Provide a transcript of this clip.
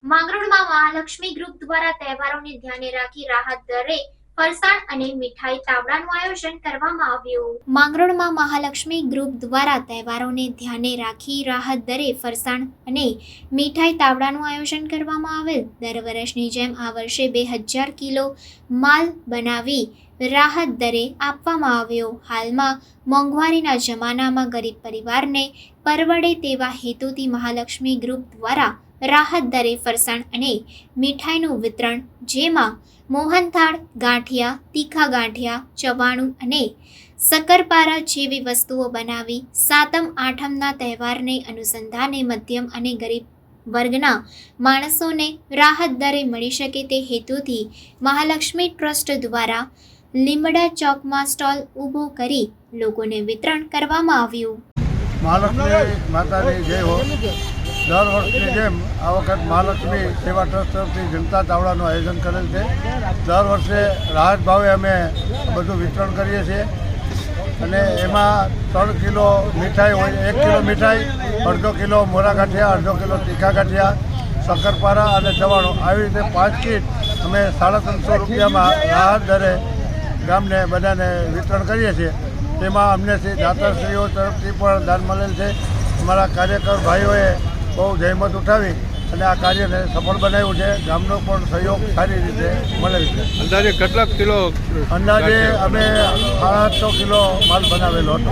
માંગરોળમાં Mahalakshmi group દ્વારા તહેવારોને ધ્યાને રાખી રાહત દરે ફરસાણ અને મીઠાઈ તાવડાનું આયોજન કરવામાં આવ્યું। માંગરોળમાં મહાલક્ષ્મી ગ્રુપ દ્વારા તહેવારોને ધ્યાને રાખી રાહત દરે ફરસાણ અને મીઠાઈ તાવડાનું આયોજન કરવામાં આવેલ। દર વર્ષની જેમ આ વર્ષે 2000 કિલો માલ બનાવી રાહત દરે આપવામાં આવ્યો। હાલમાં મોંઘવારીના જમાનામાં ગરીબ પરિવારને પરવડે તેવા હેતુથી મહાલક્ષ્મી ગ્રુપ દ્વારા રાહત દરે ફરસાણ અને મીઠાઈનું વિતરણ, જેમાં મોહનથાળ, ગાંઠિયા, તીખા ગાંઠિયા, ચવાણું અને શક્કરપારા જેવી વસ્તુઓ બનાવી સાતમ આઠમના તહેવારને અનુસંધાને મધ્યમ અને ગરીબ વર્ગના માણસોને રાહત દરે મળી શકે તે હેતુથી મહાલક્ષ્મી ટ્રસ્ટ દ્વારા લીમડા ચોકમાં સ્ટોલ ઊભો કરી લોકોને વિતરણ કરવામાં આવ્યું। મહાલક્ષ્મી માતાની જય હો। દર વર્ષની જેમ આ વખત મહાલક્ષ્મી સેવા ટ્રસ્ટ તરફથી જનતા તાવડાનું આયોજન કરેલ છે। દર વર્ષે રાહત ભાવે અમે બધું વિતરણ કરીએ છીએ અને એમાં 3 કિલો મીઠાઈ હોય, 1 કિલો મીઠાઈ, અડધો કિલો મોરા ગાંઠિયા, અડધો કિલો તીખા ગાંઠિયા, શક્કરપારા અને ચવાણું, આવી રીતે 5 કીટ અમે 350 રૂપિયામાં રાહત દરે ગામને બધાને વિતરણ કરીએ છીએ। તેમાં અમને દાતાશ્રીઓ તરફથી પણ દાન મળેલ છે। અમારા કાર્યકર ભાઈઓએ બહુ જહેમત ઉઠાવી અને આ કાર્યને સફળ બનાવ્યું છે। ગામનો પણ સહયોગ સારી રીતે મળેલ છે। અંદાજે કેટલા કિલો? અંદાજે અમે 800 કિલો માલ બનાવેલો હતો।